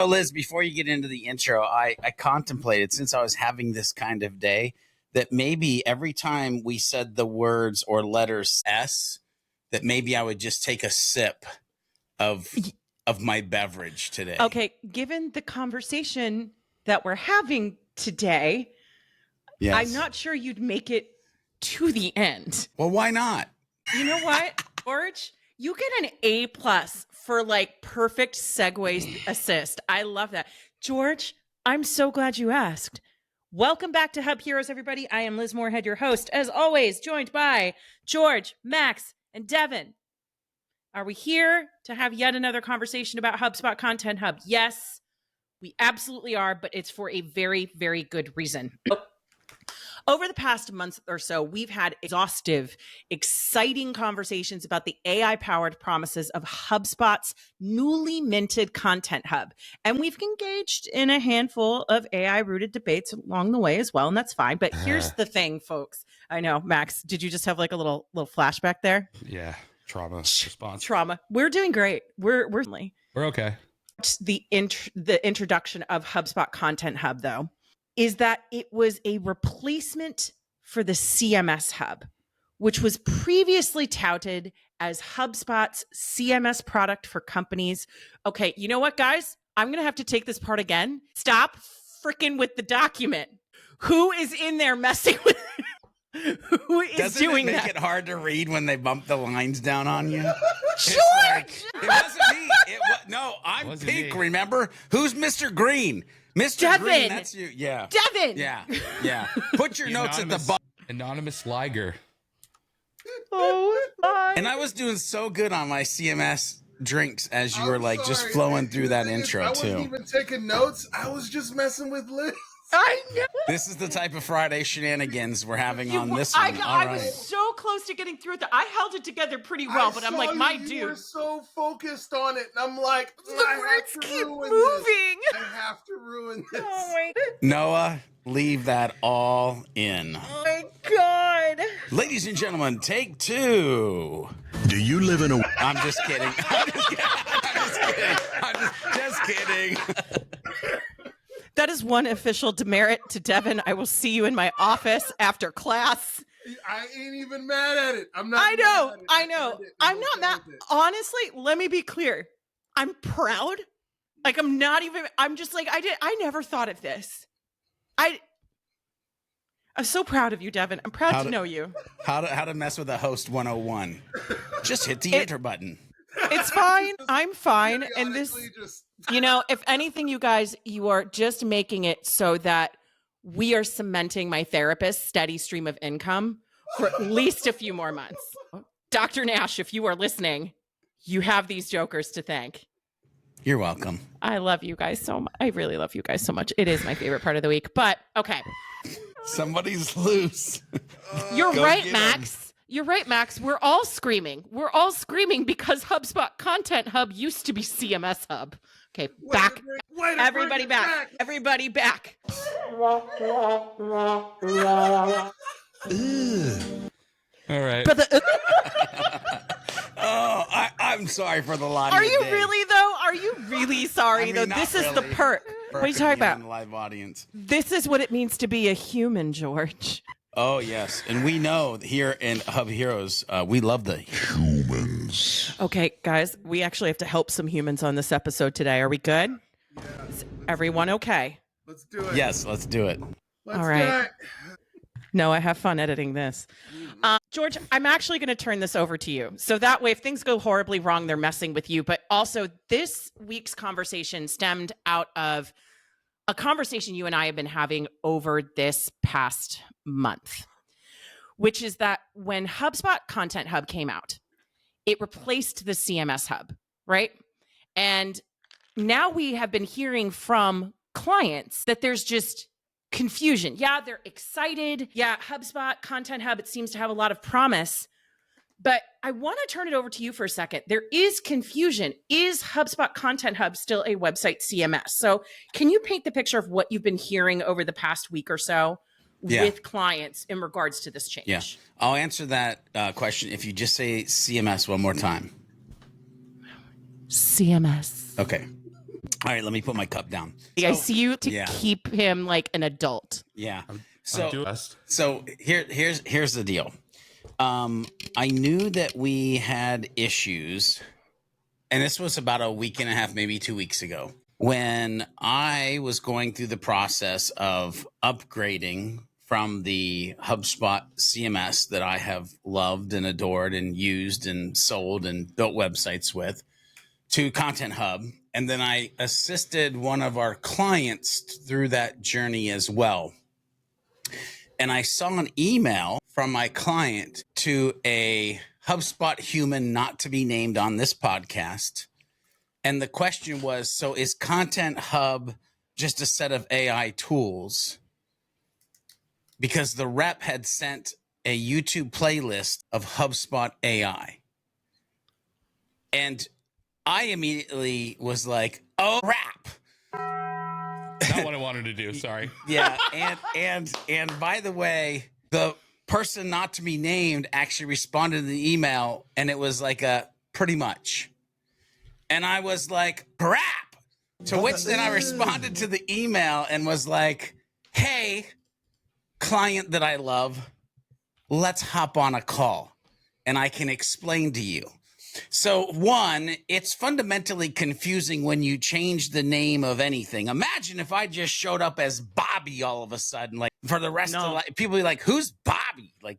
So Liz, before you get into the intro, I contemplated, since I was having this kind of day, that maybe every time we said the words or letters S, that maybe I would just take a sip of my beverage today. Okay, given the conversation that we're having today, yes. I'm not sure you'd make it to the end. Well, why not? You know what, George? You get an A+ for like perfect segue assist. I love that. George, I'm so glad you asked. Welcome back to HubHeroes, everybody. I am Liz Moorhead, your host, as always, joined by George, Max, and Devyn. Are we here to have yet another conversation about HubSpot Content Hub? Yes, we absolutely are, but it's for a very, very good reason. Over the past month or so, we've had exhaustive, exciting conversations about the AI-powered promises of HubSpot's newly minted Content Hub. And we've engaged in a handful of AI-rooted debates along the way as well, and that's fine. But here's the thing, folks. I know, Max, did you just have like a little flashback there? Yeah, trauma response. Trauma. We're doing great. We're okay. The introduction of HubSpot Content Hub, though, is that it was a replacement for the CMS Hub, which was previously touted as HubSpot's CMS product for companies. Okay, you know what, guys? I'm going to have to take this part again. Stop freaking with the document. Who is in there messing with it? Who is doing that? Doesn't it make it hard to read when they bump the lines down on you? George! It wasn't me. No, I'm pink, remember? Who's Mr. Green? Mr. Devyn. Green, that's you. Yeah. Devyn. Yeah. Put your notes at the bottom. Anonymous Liger. Oh, my. And I was doing so good on my CMS drinks as you were like just flowing through that intro, I wasn't even taking notes. I was just messing with Liz. I know. This is the type of Friday shenanigans we're having on this one. I was so close to getting through it. I held it together pretty well, but I'm like, my dude. You were so focused on it, and I'm like, the words keep moving. I have to ruin this. Oh my Noah, leave that all in. Oh my God. Ladies and gentlemen, take two. Do you live in a... I'm just kidding. I'm just kidding. That is one official demerit to Devyn. I will see you in my office after class. I ain't even mad at it. I'm not. I know. I'm not mad. Honestly, let me be clear. I'm proud. Like I'm just like, I never thought of this. I'm so proud of you, Devyn. I'm proud to know you. How to mess with a host 101. Just hit the enter button. It's fine. I'm fine. And this, if anything, you guys, you are just making it so that we are cementing my therapist's steady stream of income for at least a few more months. Dr. Nash, if you are listening, you have these jokers to thank. You're welcome. I love you guys so much. I really love you guys so much. It is my favorite part of the week, but okay. Somebody's loose. You're right, Max. You're right, Max. We're all screaming. We're all screaming because HubSpot Content Hub used to be CMS Hub. Okay, back. Everybody back. Everybody back. All right. But I'm sorry for the lot. Are you really, though? Are you really sorry, though? This is the perk. What are you talking about? Live audience. This is what it means to be a human, George. Oh, yes. And we know here in HubHeroes, we love the humans. Okay, guys, we actually have to help some humans on this episode today. Are we good? Yeah. Is everyone okay? Let's do it. Yes, let's do it. All right. No, I have fun editing this. George, I'm actually going to turn this over to you. So that way, if things go horribly wrong, they're messing with you. But also, this week's conversation stemmed out of a conversation you and I have been having over this past month, which is that when HubSpot Content Hub came out, it replaced the CMS Hub, right? And now we have been hearing from clients that there's just confusion. Yeah, they're excited. Yeah, HubSpot Content Hub, it seems to have a lot of promise. But I want to turn it over to you for a second. There is confusion. Is HubSpot Content Hub still a website CMS? So can you paint the picture of what you've been hearing over the past week or so with clients in regards to this change? Yeah, I'll answer that question if you just say CMS one more time. CMS. Okay. All right, let me put my cup down. I see you to keep him like an adult. Yeah. So Here's the deal. I knew that we had issues, and this was about a week and a half, maybe 2 weeks ago, when I was going through the process of upgrading from the HubSpot CMS that I have loved and adored and used and sold and built websites with to Content Hub. And then I assisted one of our clients through that journey as well. And I saw an email from my client to a HubSpot human not to be named on this podcast. And the question was, so is Content Hub just a set of AI tools? Because the rep had sent a YouTube playlist of HubSpot AI. And I immediately was like, oh, crap. not what I wanted to do. Sorry. Yeah. And by the way, the person not to be named actually responded to the email, and it was like a pretty much. And I was like, crap. To which then I responded to the email and was like, hey, client that I love, let's hop on a call and I can explain to you. So one, it's fundamentally confusing when you change the name of anything. Imagine if I just showed up as Bobby all of a sudden, like for the rest of life, people be like, who's Bobby? Like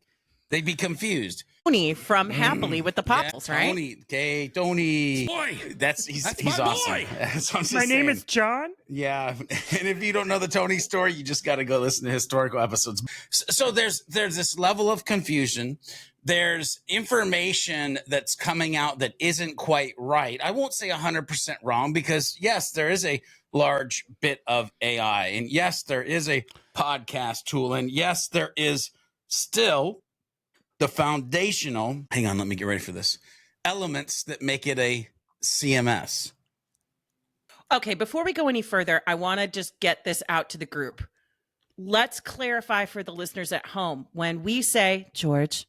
they'd be confused. Tony from Happily with the Popples, right? Tony, okay, Tony. Boy, he's my awesome. boy. That's what I'm just My name saying. is John. Yeah, and if you don't know the Tony story, you just got to go listen to historical episodes. So there's this level of confusion. There's information that's coming out that isn't quite right. I won't say 100% wrong because yes, there is a large bit of AI, and yes, there is a podcast tool, and yes, there is still the foundational. Hang on, let me get ready for this. Elements that make it a CMS. Okay, before we go any further, I want to just get this out to the group. Let's clarify for the listeners at home. When we say, George,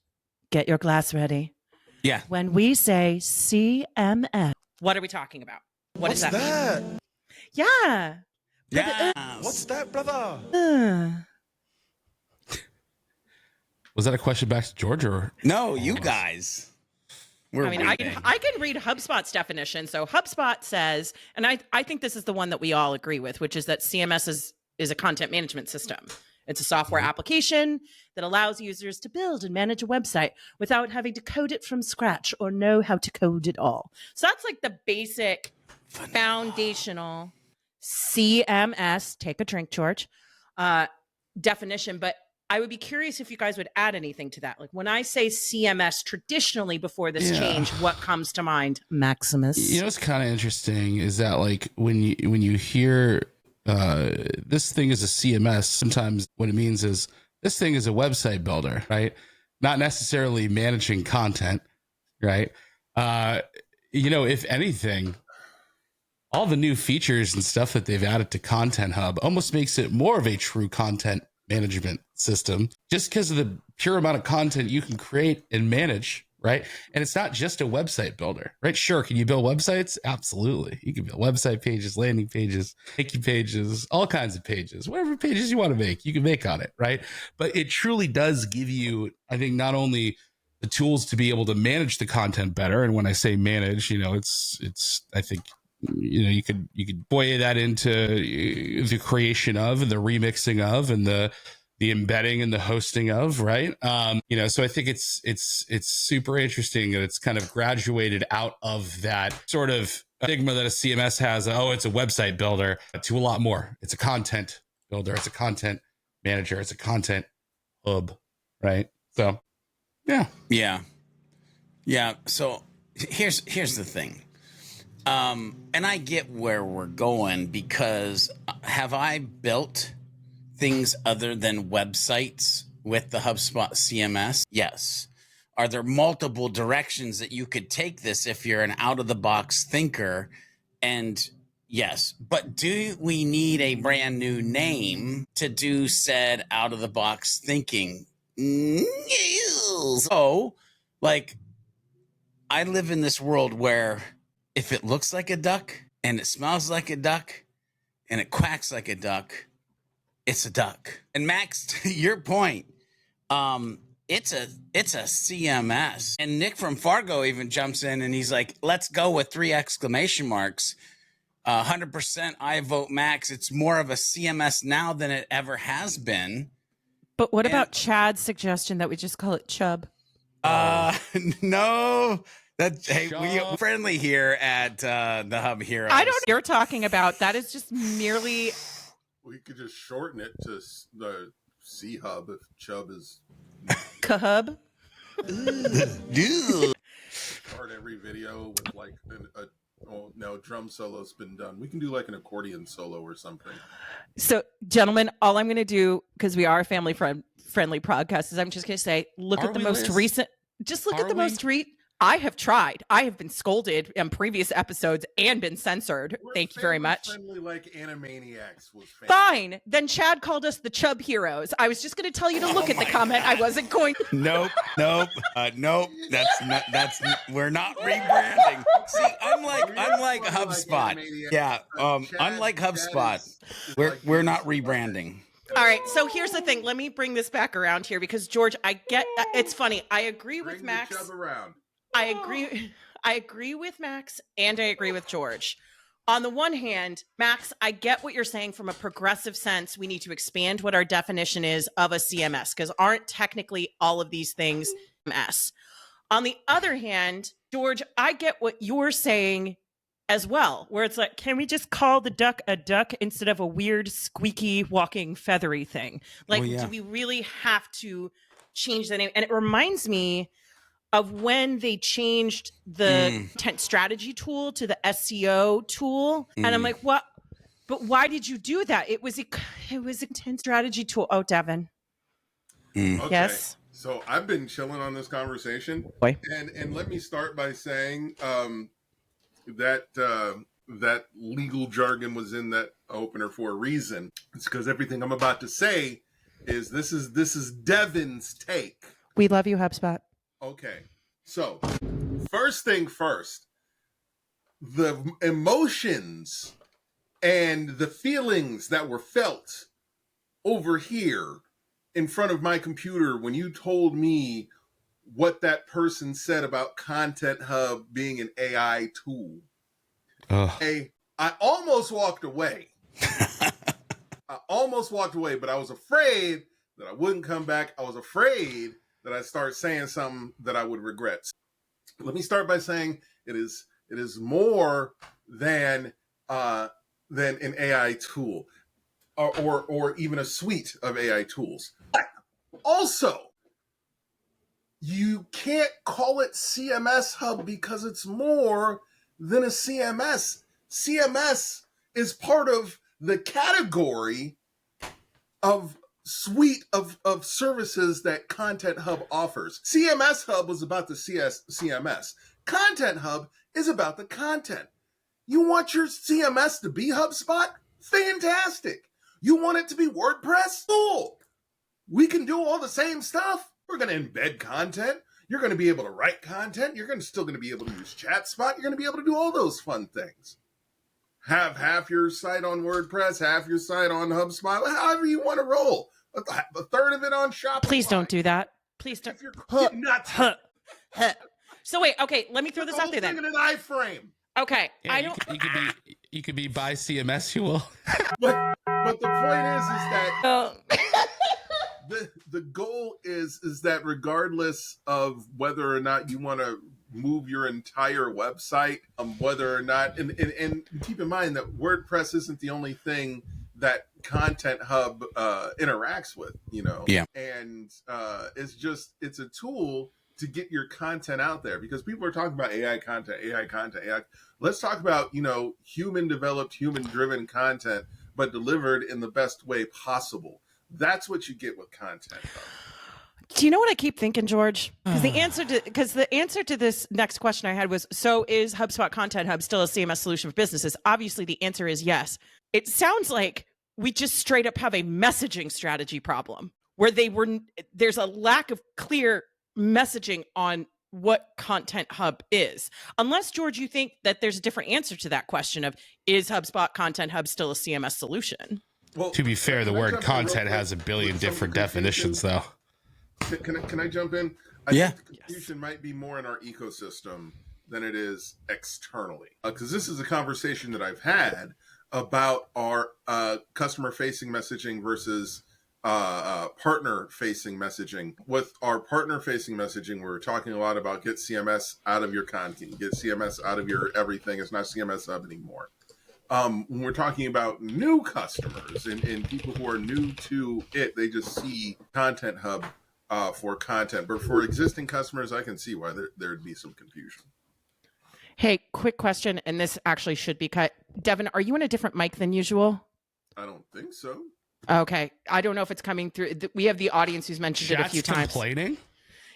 get your glass ready. Yeah. When we say CMS, what are we talking about? What does that mean? Yeah. Yeah. What's that, brother? Was that a question back to George or? No, you guys. I can read HubSpot's definition. So HubSpot says, and I think this is the one that we all agree with, which is that CMS is a content management system. It's a software application that allows users to build and manage a website without having to code it from scratch or know how to code it all. So that's like the basic foundational CMS, take a drink, George, definition. But I would be curious if you guys would add anything to that. Like when I say CMS traditionally before this change, what comes to mind? Maximus. You know what's kind of interesting is that like when you hear this thing is a CMS, sometimes what it means is this thing is a website builder, right? Not necessarily managing content, right? If anything, all the new features and stuff that they've added to Content Hub almost makes it more of a true content management system just because of the pure amount of content you can create and manage, right? And it's not just a website builder, right? Sure, can you build websites? Absolutely. You can build website pages, landing pages, thank you pages, all kinds of pages, whatever pages you want to make, you can make on it, right? But it truly does give you, I think, not only the tools to be able to manage the content better. And when I say manage, it's I think, you could boil that into the creation of and the remixing of and the embedding and the hosting of, right? So I think it's super interesting that it's kind of graduated out of that sort of stigma that a CMS has. Oh, it's a website builder, to a lot more. It's a content builder. It's a content manager. It's a content hub, right? So, yeah. So here's the thing. And I get where we're going because have I built things other than websites with the HubSpot CMS? Yes. Are there multiple directions that you could take this if you're an out-of-the-box thinker? And yes, but do we need a brand new name to do said out-of-the-box thinking? So, like, I live in this world where if it looks like a duck, and it smells like a duck and it quacks like a duck, it's a duck. And Max, to your point, it's a CMS. And Nick from Fargo even jumps in and he's like, let's go with 3 exclamation marks. 100% I vote Max. It's more of a CMS now than it ever has been. But what about Chad's suggestion that we just call it Chub? No. We're friendly here at the HubHeroes. I don't know what you're talking about. That is just merely... We could just shorten it to the C Hub if Chub is... Kahub? Dude. Start every video with like drum solo's been done. We can do like an accordion solo or something. So, gentlemen, all I'm going to do, because we are a family friendly podcast, is I'm just going to say, look at the most recent. Just look at the most recent. I have tried. I have been scolded in previous episodes and been censored. Thank you very much. Friendly like Animaniacs was famous. Fine. Then Chad called us the HubHeroes. I was just going to tell you to look at the comment. I wasn't going. Nope. Nope. We're not rebranding. See, unlike HubSpot. Yeah. Unlike HubSpot, we're not rebranding. All right. So here's the thing. Let me bring this back around here because George, I get it's funny. I agree with Max. Chub around. I agree with Max and I agree with George. On the one hand, Max, I get what you're saying from a progressive sense. We need to expand what our definition is of a CMS because aren't technically all of these things CMS. On the other hand, George, I get what you're saying as well, where it's like, can we just call the duck a duck instead of a weird, squeaky, walking, feathery thing? Like, do we really have to change the name? And it reminds me of when they changed the content strategy tool to the SEO tool. And I'm like, what? But why did you do that? It was a content strategy tool. Oh, Devyn. Okay. Yes. So I've been chilling on this conversation. Boy. And let me start by saying that legal jargon was in that opener for a reason. It's because everything I'm about to say is this is Devyn's take. We love you, HubSpot. Okay, so first thing first, the emotions and the feelings that were felt over here in front of my computer when you told me what that person said about Content Hub being an AI tool. I almost walked away. But I was afraid that I wouldn't come back. I was afraid that I'd start saying something that I would regret. Let me start by saying it is more than an AI tool or even a suite of AI tools. Also, you can't call it CMS Hub because it's more than a CMS. CMS is part of the category of suite of services that Content Hub offers. CMS Hub was about the CMS. Content Hub is about the content. You want your CMS to be HubSpot? Fantastic. You want it to be WordPress? Cool. We can do all the same stuff. We're going to embed content. You're going to be able to write content. You're still going to be able to use ChatSpot. You're going to be able to do all those fun things. Have half your site on WordPress, half your site on HubSpot, however you want to roll. A third of it on Shopify. Please don't do that. Please don't. If you're nuts. So wait, okay, let me throw this out there then. In an iframe. Okay, yeah, I don't. You could be by CMS. You will. But the point is that Oh. the goal is that regardless of whether or not you want to move your entire website, whether or not, and keep in mind that WordPress isn't the only thing that Content Hub interacts with, Yeah. And it's a tool to get your content out there because people are talking about AI content. Let's talk about, human developed, human driven content, but delivered in the best way possible. That's what you get with Content Hub. Do you know what I keep thinking, George? Because the answer to this next question I had was, so is HubSpot Content Hub still a CMS solution for businesses? Obviously, the answer is yes. It sounds like we just straight up have a messaging strategy problem where there's a lack of clear messaging on what Content Hub is. Unless, George, you think that there's a different answer to that question of, is HubSpot Content Hub still a CMS solution? Well, To be fair, the word content quick has a billion with some different confusion? definitions, though. Can I jump in? I Yeah. think the confusion might be more in our ecosystem than it is externally. Because this is a conversation that I've had about our customer-facing messaging versus partner-facing messaging. With our partner-facing messaging, we're talking a lot about get CMS out of your content, get CMS out of your everything. It's not CMS Hub anymore. When we're talking about new customers and people who are new to it, they just see Content Hub for content. But for existing customers, I can see why there'd be some confusion. Hey, quick question, and this actually should be cut. Devyn, are you in a different mic than usual? I don't think so. Okay. I don't know if it's coming through. We have the audience who's mentioned it a few times. Complaining?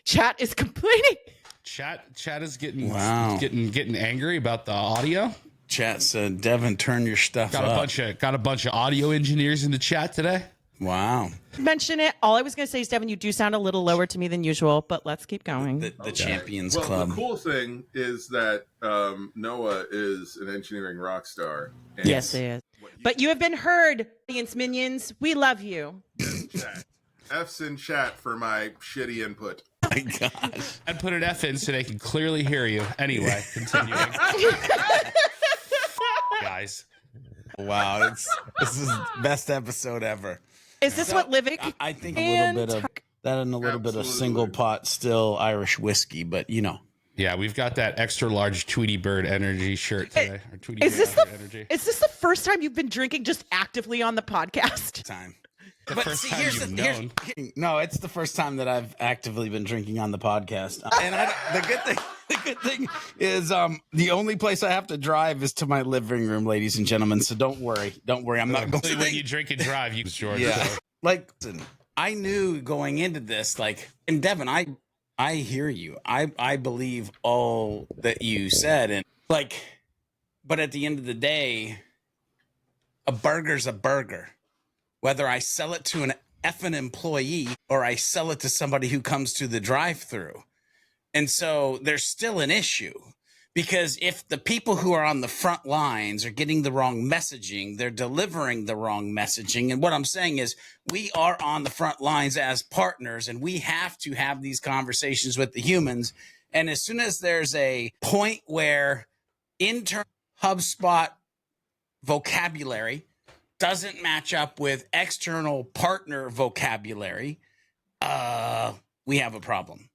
Chat is complaining. Chat is getting Wow. getting angry about the audio. Chat said, Devyn, turn your stuff Got a bunch of audio engineers in the chat today. Wow. Mention it. All I was going to say is, Devyn, you do sound a little lower to me than usual, but let's keep going. The Champions Well, Club. the cool thing is that Noah is an engineering rock star. And Yes, it is. But you have been heard, audience minions. We love you. chat. F's in chat for my shitty input. My gosh. I'd put an F in so they can clearly hear you. Anyway, continuing. Guys. Wow. This is the best episode ever. Is this what living? I think a little bit of that and a little bit of Absolutely. single pot still Irish whiskey, but you know. Yeah, we've got that extra large Tweety Bird energy shirt today. Or Tweety Is this Bird the energy. is this the first time you've been drinking just actively on the podcast? Time. The But first see, time here's you've the here's, known. no, it's the first time that I've actively been drinking on the podcast. And the good thing is the only place I have to drive is to my living room, ladies and gentlemen. So don't worry. I'm not going to When you drink and drive, you George. Yeah. So. Like, listen, I knew going into this, like, and Devyn, I hear you. I believe all that you said. And like, but at the end of the day, a burger's a burger. Whether I sell it to an effing employee or I sell it to somebody who comes to the drive-through. And so there's still an issue. Because if the people who are on the front lines are getting the wrong messaging, they're delivering the wrong messaging. And what I'm saying is we are on the front lines as partners, and we have to have these conversations with the humans. And as soon as there's a point where internal HubSpot vocabulary doesn't match up with external partner vocabulary, we have a problem.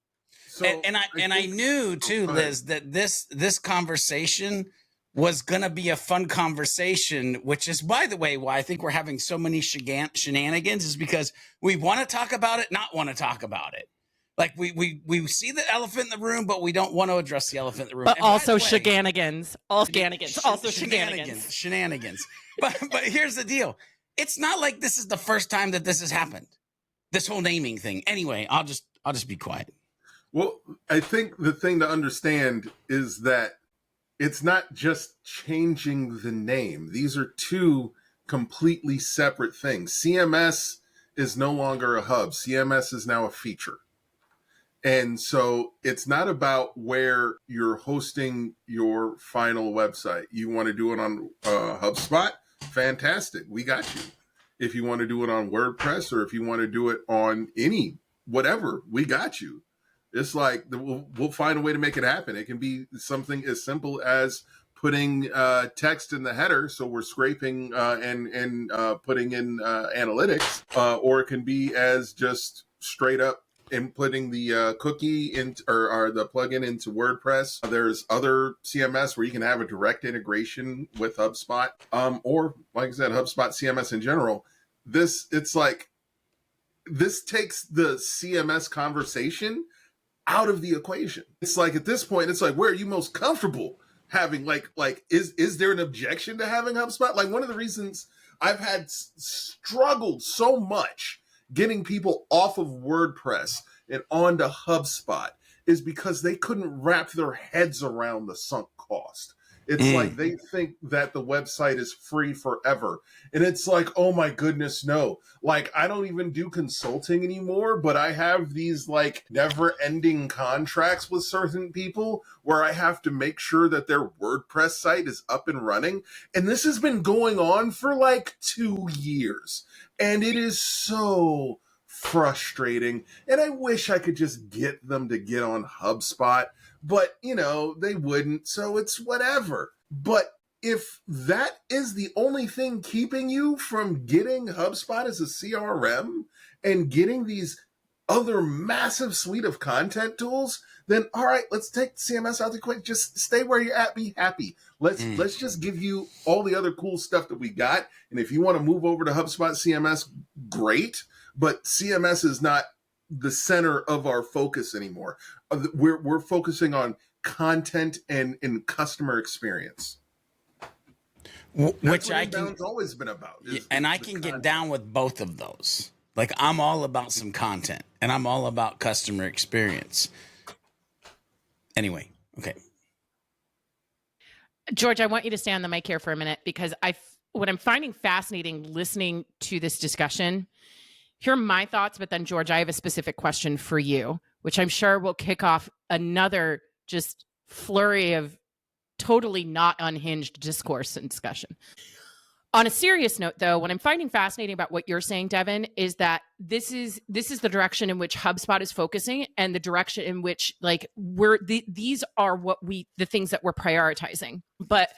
So I knew too, Liz, that this conversation was gonna be a fun conversation, which is, by the way, why I think we're having so many shenanigans is because we want to talk about it, not want to talk about it. Like we see the elephant in the room, but we don't want to address the elephant in the room. But And by also the way, shenanigans. All shenanigans. Also shenanigans. Shenanigans. But here's the deal. It's not like this is the first time that this has happened. This whole naming thing. Anyway, I'll just be quiet. Well, I think the thing to understand is that it's not just changing the name. These are two completely separate things. CMS is no longer a hub. CMS is now a feature. And so it's not about where you're hosting your final website. You want to do it on HubSpot? Fantastic. We got you. If you want to do it on WordPress or if you want to do it on any, whatever, we got you. It's like we'll find a way to make it happen. It can be something as simple as putting text in the header, so we're scraping and putting in analytics, or it can be as just straight up inputting the cookie into or the plugin into WordPress. There's other CMS where you can have a direct integration with HubSpot, or like I said, HubSpot CMS in general. This takes the CMS conversation out of the equation. It's like at this point, it's like, where are you most comfortable having is there an objection to having HubSpot? Like, one of the reasons I've had struggled so much getting people off of WordPress and onto HubSpot is because they couldn't wrap their heads around the sunk cost. It's like they think that the website is free forever. And it's like, oh my goodness, no. Like, I don't even do consulting anymore, but I have these like never ending contracts with certain people where I have to make sure that their WordPress site is up and running. And this has been going on for like 2 years. And it is so frustrating. And I wish I could just get them to get on HubSpot, but you know, they wouldn't. So it's whatever. But if that is the only thing keeping you from getting HubSpot as a CRM and getting these other massive suite of content tools, then all right, let's take CMS out the quick. Just stay where you're at. Be happy. Let's just give you all the other cool stuff that we got. And if you want to move over to HubSpot CMS, great. But CMS is not the center of our focus anymore. We're focusing on content and customer experience. Which I can always been about. And I can get down with both of those. Like, I'm all about some content and I'm all about customer experience. Anyway, okay. George, I want you to stay on the mic here for a minute, because what I'm finding fascinating listening to this discussion, here are my thoughts, but then George, I have a specific question for you, which I'm sure will kick off another just flurry of totally not unhinged discourse and discussion. On a serious note, though, what I'm finding fascinating about what you're saying, Devyn, is that this is the direction in which HubSpot is focusing, and the direction in which these are the things that we're prioritizing. But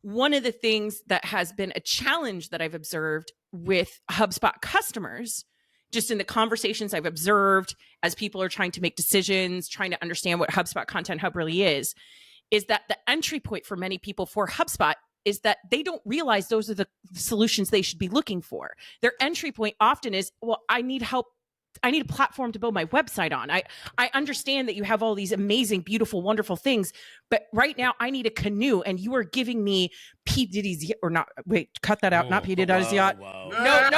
one of the things that has been a challenge that I've observed with HubSpot customers, just in the conversations I've observed as people are trying to make decisions, trying to understand what HubSpot Content Hub really is that the entry point for many people for HubSpot is that they don't realize those are the solutions they should be looking for. Their entry point often is, well, I need help. I need a platform to build my website on. I understand that you have all these amazing, beautiful, wonderful things, but right now I need a canoe, and you are giving me P. Diddy's or not. Wait, cut that out. Not P. Diddy's yacht. Whoa. No.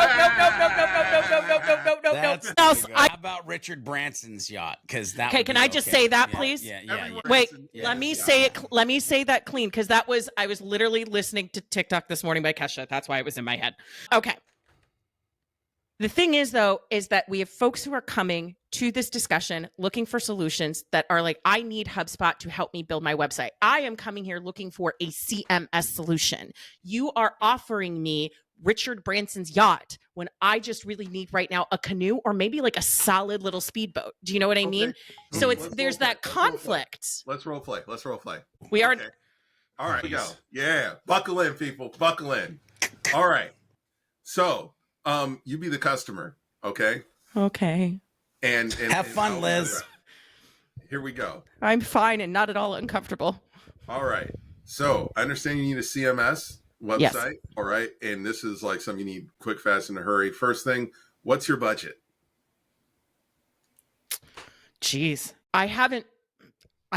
How about Richard Branson's yacht? Because that. Okay, can I just say that, please? Yeah. Wait, let me say it. Let me say that clean, because I was literally listening to TikTok this morning by Kesha. That's why it was in my head. Okay. The thing is, though, is that we have folks who are coming to this discussion looking for solutions that are like, I need HubSpot to help me build my website. I am coming here looking for a CMS solution. You are offering me Richard Branson's yacht when I just really need right now a canoe, or maybe like a solid little speedboat. Do you know what I mean? So there's that conflict. Let's role play. We are. Okay. All right, go. Yeah. Buckle in, people. Buckle in. All right. So, you be the customer, okay? Okay. And have fun, Liz. Here we go. I'm fine and not at all uncomfortable. All right. So I understand you need a CMS website. Yes. All right. And this is like something you need quick, fast, in a hurry. First thing, what's your budget? Jeez. I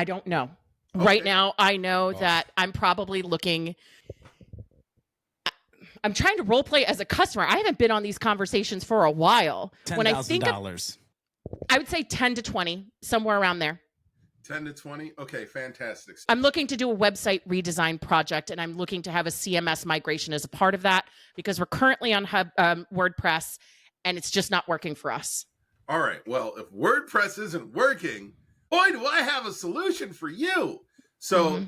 don't know. Okay. Right now, I know that I'm probably looking. I'm trying to role play as a customer. I haven't been on these conversations for a while. $10,000. I would say 10 to 20, somewhere around there. 10 to 20? Okay, fantastic. I'm looking to do a website redesign project, and I'm looking to have a CMS migration as a part of that, because we're currently on WordPress, and it's just not working for us. All right. Well, if WordPress isn't working, boy, do I have a solution for you. So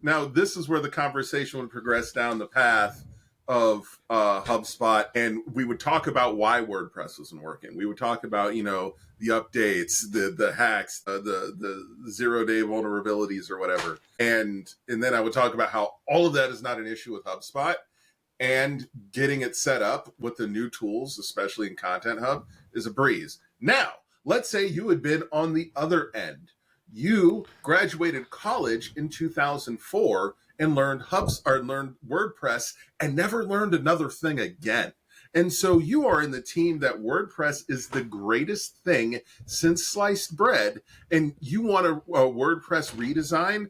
now this is where the conversation would progress down the path of HubSpot, and we would talk about why WordPress wasn't working. We would talk about, the updates, the hacks, the 0-day vulnerabilities or whatever. And then I would talk about how all of that is not an issue with HubSpot, and getting it set up with the new tools, especially in Content Hub, is a breeze. Now, let's say you had been on the other end. You graduated college in 2004 and learned WordPress and never learned another thing again. And so you are in the team that WordPress is the greatest thing since sliced bread, and you want a WordPress redesign,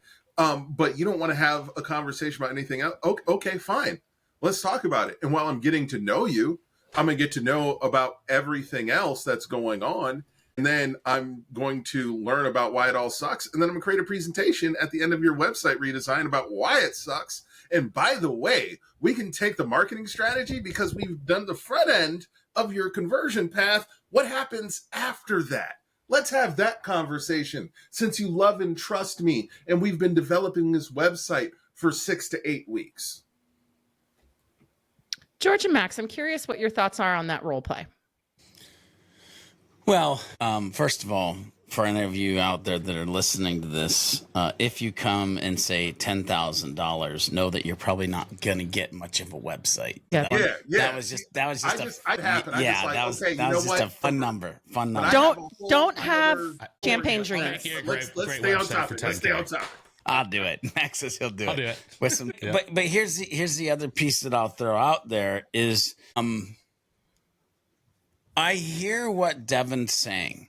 but you don't want to have a conversation about anything else. Okay, fine. Let's talk about it. And while I'm getting to know you, I'm going to get to know about everything else that's going on. and then I'm going to learn about why it all sucks. And then I'm going to create a presentation at the end of your website redesign about why it sucks. And by the way, we can take the marketing strategy because we've done the front end of your conversion path. What happens after that? Let's have that conversation since you love and trust me. And we've been developing this website for 6 to 8 weeks. George and Max, I'm curious what your thoughts are on that role play. Well, first of all, for any of you out there that are listening to this, if you come and say $10,000, know that you're probably not going to get much of a website. Yeah. That was just I'd happen. That was just a fun number. Don't have champagne dreams. Let's stay on topic. Let's stay on topic. I'll do it. Max says he'll do I'll do it. with some. Yeah. But here's the other piece that I'll throw out there is I hear what Devyn's saying.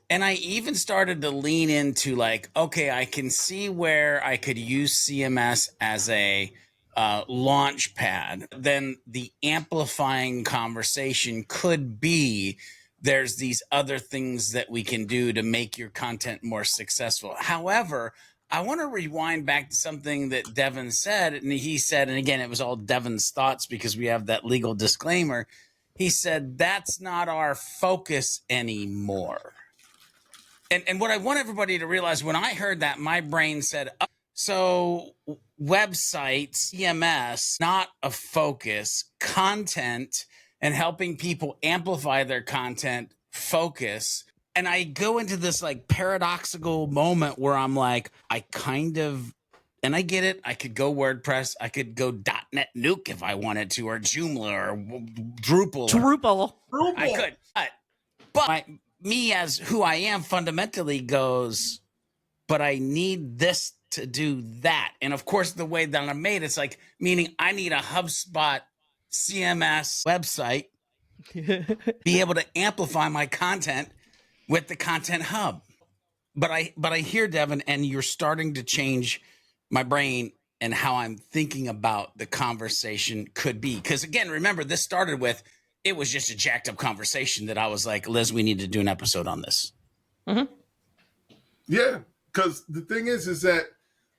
And I even started to lean into like, okay, I can see where I could use CMS as a launch pad. Then the amplifying conversation could be there's these other things that we can do to make your content more successful. However, I want to rewind back to something that Devyn said. And he said, and again, it was all Devyn's thoughts because we have that legal disclaimer. He said, that's not our focus anymore. And what I want everybody to realize, when I heard that, my brain said, oh, so websites, CMS, not a focus, content and helping people amplify their content, focus. And I go into this like paradoxical moment where I'm like, I kind of, and I get it. I could go WordPress. I could go .NET Nuke if I wanted to, or Joomla or Drupal. I could. But me as who I am fundamentally goes, but I need this to do that. And of course, the way that I'm made, it's like, meaning I need a HubSpot CMS website, be able to amplify my content with the Content Hub. But I hear Devyn, and you're starting to change my brain and how I'm thinking about the conversation could be. Because again, remember, this started with, it was just a jacked up conversation that I was like, Liz, we need to do an episode on this. Mm-hmm. Yeah, because the thing is that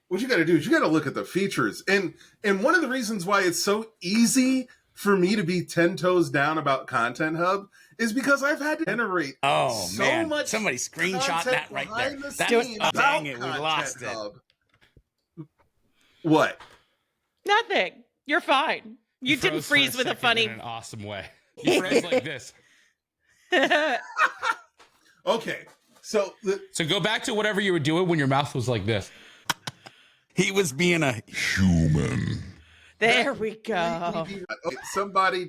what you got to do is you got to look at the features. And one of the reasons why it's so easy for me to be 10 toes down about Content Hub is because I've had to generate so much. Somebody screenshot that right there. Dang it, we lost Hub. What? Nothing. You're fine. You didn't freeze with a funny, in an awesome way. You froze like this. Okay, so go back to whatever you were doing when your mouth was like this. He was being a human. There we go. Somebody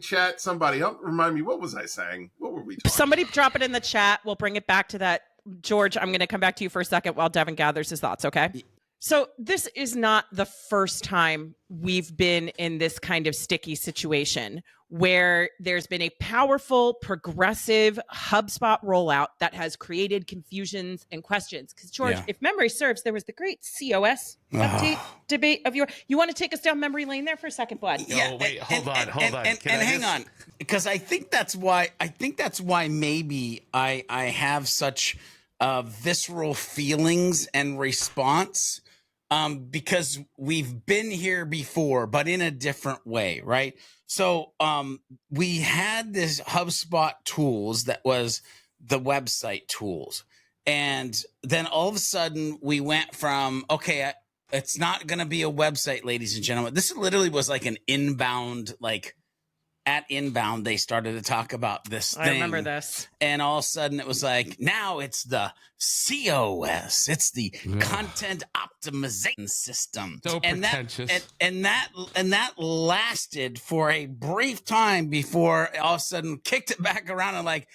help remind me, what was I saying? What were we talking Somebody about? drop it in the chat. We'll bring it back to that. George, I'm going to come back to you for a second while Devyn gathers his thoughts, okay? So this is not the first time we've been in this kind of sticky situation where there's been a powerful, progressive HubSpot rollout that has created confusions and questions. Because George, if memory serves, there was the great COS update debate of you want to take us down memory lane there for a second, bud? Yeah, wait, hold on. And hang on, because I think that's why maybe I have such visceral feelings and response. Because we've been here before, but in a different way, right? So we had this HubSpot tools that was the website tools. And then all of a sudden we went from, okay, it's not going to be a website, ladies and gentlemen. This literally was like an inbound, like at inbound, they started to talk about this thing. I remember this. And all of a sudden it was like, now it's the COS. It's the content optimization system. So pretentious. And that lasted for a brief time before all of a sudden kicked it back around and like,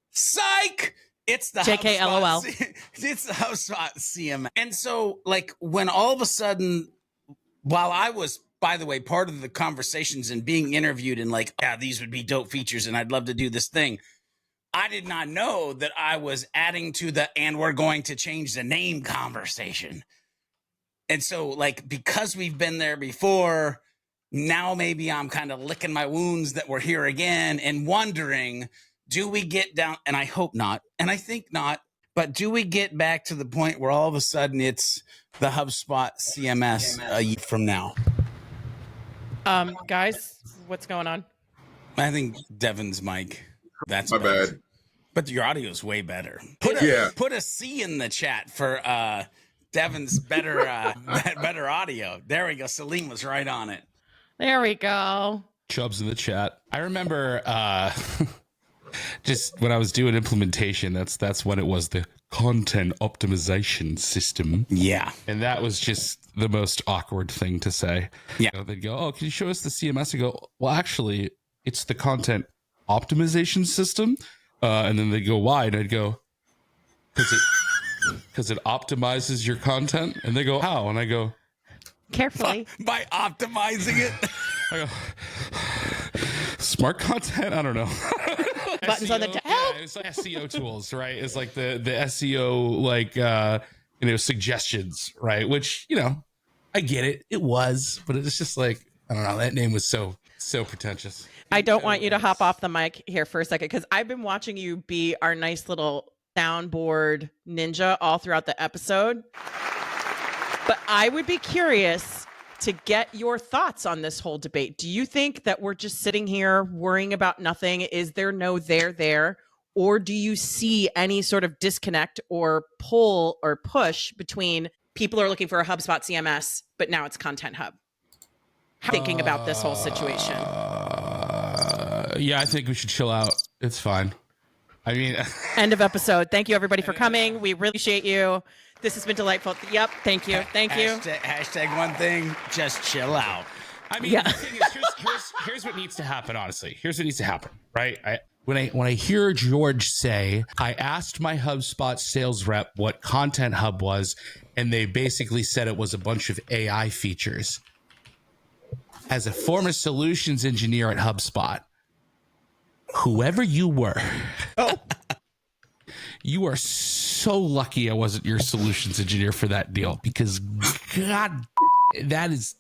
psych. It's the JK HubSpot, LOL. It's the HubSpot CMS. And so like when all of a sudden, while I was, by the way, part of the conversations and being interviewed and like, yeah, these would be dope features and I'd love to do this thing, I did not know that I was adding to the, and we're going to change the name conversation. And so like, because we've been there before, now maybe I'm kind of licking my wounds that we're here again and wondering, do we get down, and I hope not, and I think not, but do we get back to the point where all of a sudden it's the HubSpot CMS a year from now? Guys, what's going on? I think Devyn's mic. That's My bad. But your audio is way better. Put a C in the chat for Devyn's better better audio. There we go. Celine was right on it. There we go. Chubbs in the chat. I remember just when I was doing implementation, that's when it was the content optimization system. Yeah. And that was just the most awkward thing to say. Yeah. You know, they'd go, oh, can you show us the CMS? I go, well, actually, it's the content optimization system. And then they'd go, why? And I'd go, because it optimizes your content. And they go, how? And I go, carefully. By optimizing it. I go, smart content? I don't know. Buttons SEO, on the tab. yeah, it's like SEO tools, right? It's like the SEO, like, suggestions, right? Which, I get it. It was, but it's just like, I don't know. That name was so pretentious. I don't want you to hop off the mic here for a second, because I've been watching you be our nice little soundboard ninja all throughout the episode. But I would be curious to get your thoughts on this whole debate. Do you think that we're just sitting here worrying about nothing? Is there no there? Or do you see any sort of disconnect or pull or push between people are looking for a HubSpot CMS, but now it's Content Hub? Thinking about this whole situation. Yeah, I think we should chill out. It's fine. I mean, end of episode. Thank you, everybody, for coming. We really appreciate you. This has been delightful. Yep. Thank you. Thank you. Hashtag one thing, just chill out. I mean, the thing is, here's what needs to happen, honestly. Here's what needs to happen, right? When I hear George say, I asked my HubSpot sales rep what Content Hub was, and they basically said it was a bunch of AI features. As a former solutions engineer at HubSpot, whoever you were, you are so lucky I wasn't your solutions engineer for that deal, because God, that is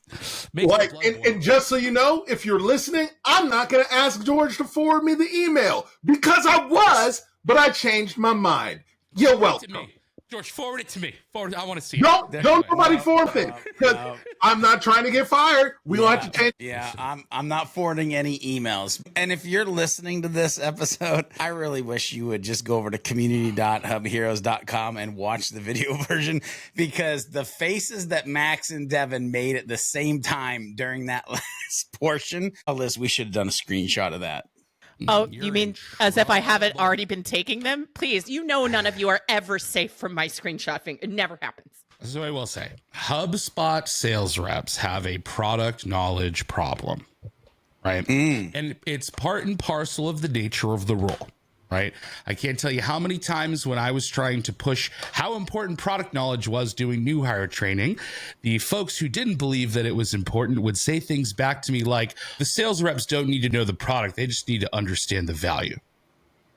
like, and just so you know, if you're listening, I'm not going to ask George to forward me the email, because I was, but I changed my mind. You're welcome. George, forward it to me. Forward. I want to see it. Don't nobody forward it, because I'm not trying to get fired. We don't have to change. Yeah, I'm not forwarding any emails. And if you're listening to this episode, I really wish you would just go over to community.hubheroes.com and watch the video version, because the faces that Max and Devyn made at the same time during that last portion, Alyssa, we should have done a screenshot of that. Oh, you mean as if I haven't already been taking them? Please, none of you are ever safe from my screenshotting. It never happens. This is what I will say. HubSpot sales reps have a product knowledge problem, right? And it's part and parcel of the nature of the role, right? I can't tell you how many times when I was trying to push how important product knowledge was doing new hire training, the folks who didn't believe that it was important would say things back to me like, the sales reps don't need to know the product. They just need to understand the value.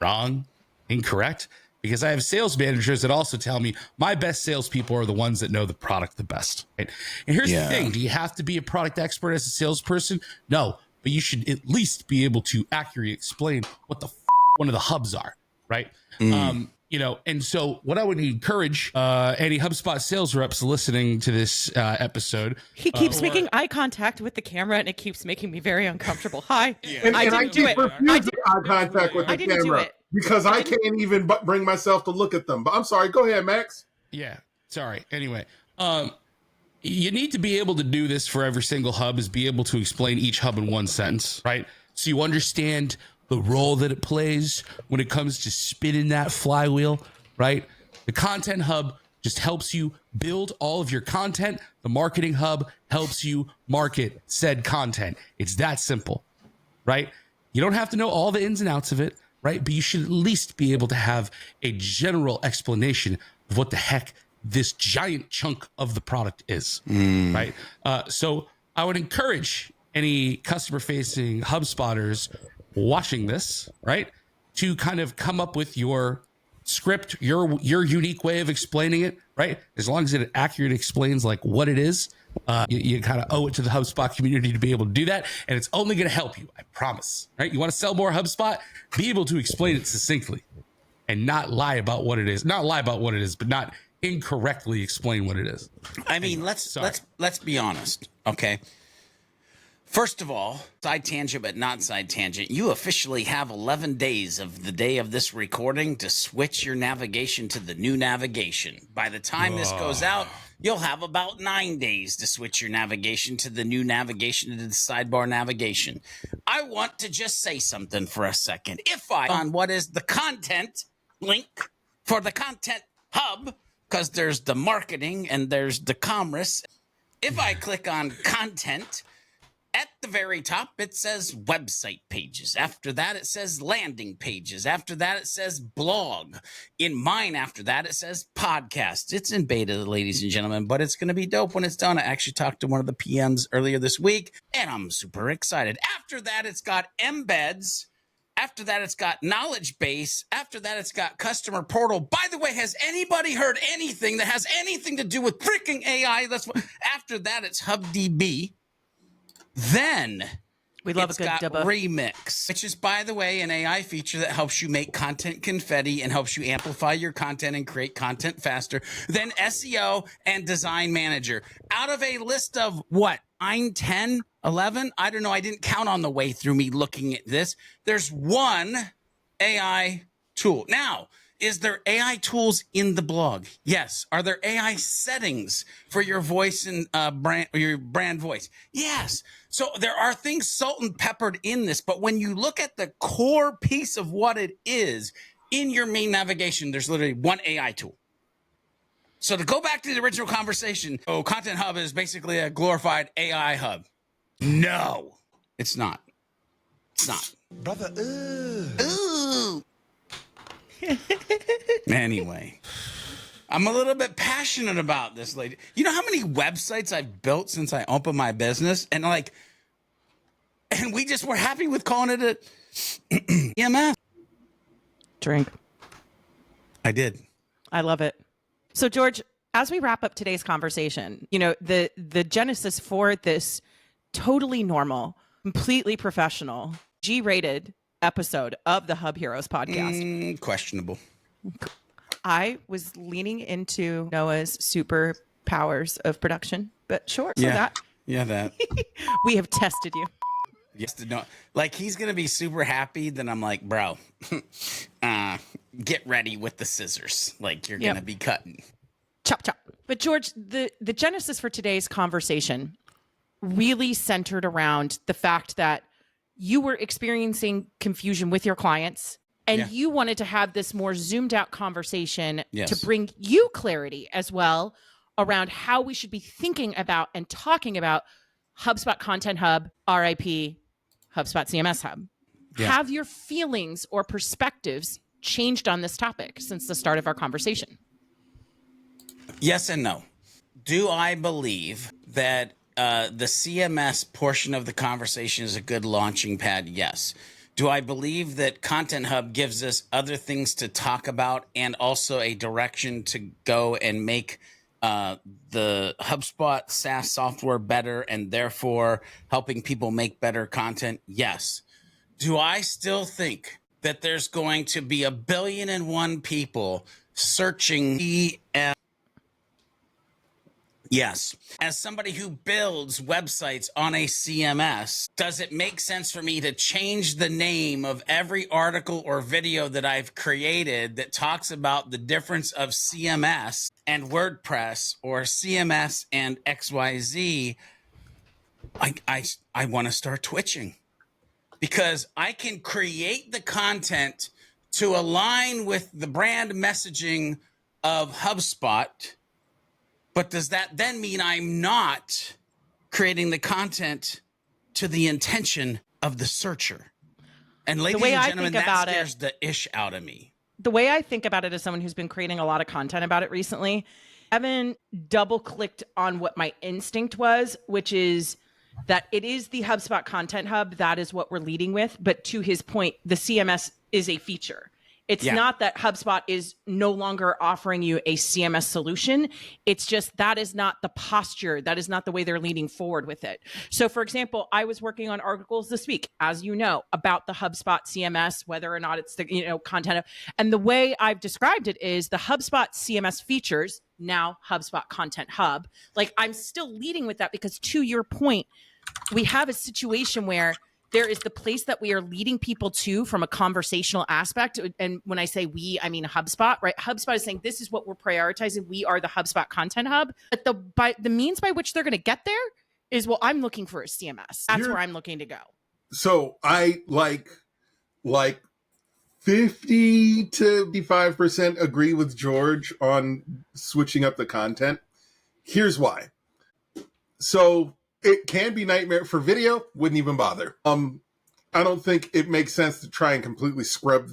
Wrong, incorrect. Because I have sales managers that also tell me my best salespeople are the ones that know the product the best. Right? And here's the thing. Do you have to be a product expert as a salesperson? No, but you should at least be able to accurately explain what the one of the hubs are, right? And so what I would encourage any HubSpot sales reps listening to this episode. He keeps making eye contact with the camera, and it keeps making me very uncomfortable. Hi. And I keep refusing eye contact with the camera because I can't even bring myself to look at them. But I'm sorry. Go ahead, Max. Yeah. Sorry. Anyway, you need to be able to do this for every single hub, is be able to explain each hub in one sentence, right? So you understand the role that it plays when it comes to spinning that flywheel, right? The Content Hub just helps you build all of your content. The Marketing Hub helps you market said content. It's that simple, right? You don't have to know all the ins and outs of it, right? But you should at least be able to have a general explanation of what the heck this giant chunk of the product is, right? So I would encourage any customer-facing HubSpotters watching this, right, to kind of come up with your script, your unique way of explaining it, right? As long as it accurately explains like what it is, You kind of owe it to the HubSpot community to be able to do that. And it's only going to help you. I promise. Right? You want to sell more HubSpot? Be able to explain it succinctly and not lie about what it is. Not lie about what it is, but not incorrectly explain what it is. I mean, let's be honest. Okay. First of all, side tangent, but not side tangent. You officially have 11 days of the day of this recording to switch your navigation to the new navigation. By the time this goes out, you'll have about 9 days to switch your navigation to the new navigation, to the sidebar navigation. I want to just say something for a second. If I on what is the content link for the Content Hub, because there's the marketing and there's the commerce. If I click on content, at the very top, it says website pages. After that, it says landing pages. After that, it says blog. In mine, after that, it says podcast. It's in beta, ladies and gentlemen, but it's going to be dope when it's done. I actually talked to one of the PMs earlier this week, and I'm super excited. After that, it's got embeds. After that, it's got knowledge base. After that, it's got customer portal. By the way, has anybody heard anything that has anything to do with freaking AI? After that, it's HubDB. Then we love it's a good got dubba. Remix, which is, by the way, an AI feature that helps you make content confetti and helps you amplify your content and create content faster. Then SEO and Design Manager. Out of a list of what, 9, 10, 11? I don't know. I didn't count on the way through me looking at this. There's one AI tool. Now, is there AI tools in the blog? Yes. Are there AI settings for your voice and brand, or your brand voice? Yes. So there are things salt and peppered in this, but when you look at the core piece of what it is in your main navigation, there's literally one AI tool. So to go back to the original conversation, Content Hub is basically a glorified AI hub. No, it's not. It's not. Brother, Ooh. Anyway, I'm a little bit passionate about this, lady. You know how many websites I've built since I opened my business? And we just were happy with calling it a EMS. Drink. I did. I love it. So, George, as we wrap up today's conversation, you know, the genesis for this totally normal, completely professional, G-rated episode of the HubHeroes podcast. Questionable. I was leaning into Noah's superpowers of production, but sure. So that we have tested you. Yes, no. Like, he's gonna be super happy. Then I'm like, bro, get ready with the scissors. Like, you're gonna be cutting. Chop chop. But George, the genesis for today's conversation really centered around the fact that you were experiencing confusion with your clients, and you wanted to have this more zoomed out conversation to bring you clarity as well around how we should be thinking about and talking about HubSpot Content Hub, RIP, HubSpot CMS Hub. Yeah. Have your feelings or perspectives changed on this topic since the start of our conversation? Yes and no. Do I believe that the CMS portion of the conversation is a good launching pad? Yes. Do I believe that Content Hub gives us other things to talk about and also a direction to go and make the HubSpot SaaS software better and therefore helping people make better content? Yes. Do I still think that there's going to be 1,000,000,001 people searching CMS? Yes. As somebody who builds websites on a CMS, does it make sense for me to change the name of every article or video that I've created that talks about the difference of CMS and WordPress or CMS and XYZ? I want to start twitching because I can create the content to align with the brand messaging of HubSpot. But does that then mean I'm not creating the content to the intention of the searcher? And ladies and gentlemen, that scares the ish out of me. The way I think about it as someone who's been creating a lot of content about it recently, Devyn double-clicked on what my instinct was, which is that it is the HubSpot Content Hub. That is what we're leading with. But to his point, the CMS is a feature. It's Yeah. not that HubSpot is no longer offering you a CMS solution. It's just that is not the posture. That is not the way they're leaning forward with it. So for example, I was working on articles this week, as you know, about the HubSpot CMS, whether or not it's the, content. And the way I've described it is the HubSpot CMS features, now HubSpot Content Hub. Like, I'm still leading with that because, to your point, we have a situation where there is the place that we are leading people to from a conversational aspect. And when I say we, I mean HubSpot, right? HubSpot is saying, this is what we're prioritizing. We are the HubSpot Content Hub. But the means by which they're going to get there is, well, I'm looking for a CMS. That's where I'm looking to go. So I like 50 to 55% agree with George on switching up the content. Here's why. So it can be nightmare for video, wouldn't even bother. I don't think it makes sense to try and completely scrub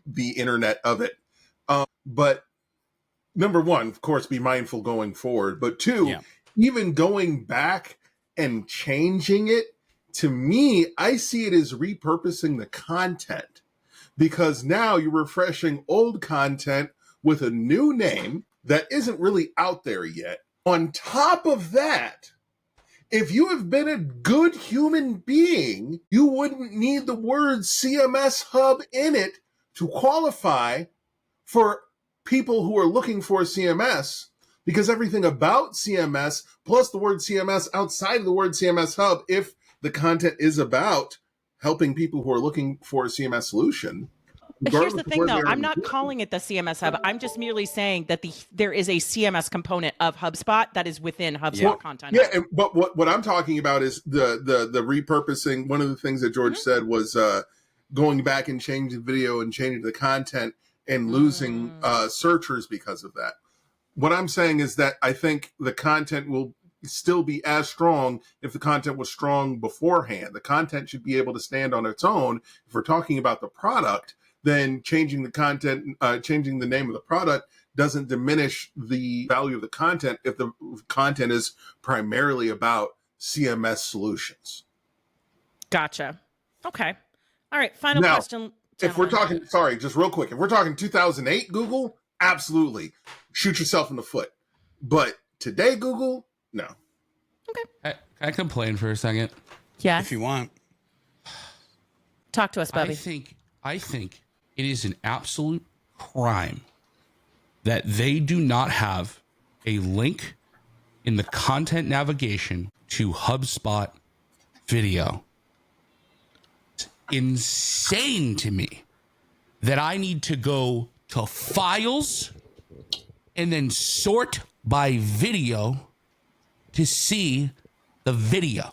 the internet of it. But number one, of course, be mindful going forward. But two, even going back and changing it, to me, I see it as repurposing the content, because now you're refreshing old content with a new name that isn't really out there yet. On top of that, if you have been a good human being, you wouldn't need the word CMS Hub in it to qualify for people who are looking for a CMS, because everything about CMS plus the word CMS outside of the word CMS Hub, if the content is about helping people who are looking for a CMS solution. But here's the thing, though. I'm not calling it the CMS Hub. I'm just merely saying that there is a CMS component of HubSpot that is within HubSpot Content Hub. Yeah, but what I'm talking about is the repurposing. One of the things that George said was going back and changing the video and changing the content and losing searchers because of that. What I'm saying is that I think the content will still be as strong if the content was strong beforehand. The content should be able to stand on its own. If we're talking about the product, then changing the content, changing the name of the product doesn't diminish the value of the content if the content is primarily about CMS solutions. Gotcha. Okay. All right. Final question. If we're talking, sorry, just real quick, if we're talking 2008 Google, absolutely. Shoot yourself in the foot. But today, Google, no. Okay. Can I complain for a second? Yeah. If you want. Talk to us, Bubby. I think it is an absolute crime that they do not have a link in the content navigation to HubSpot video. It's insane to me that I need to go to files and then sort by video to see the video,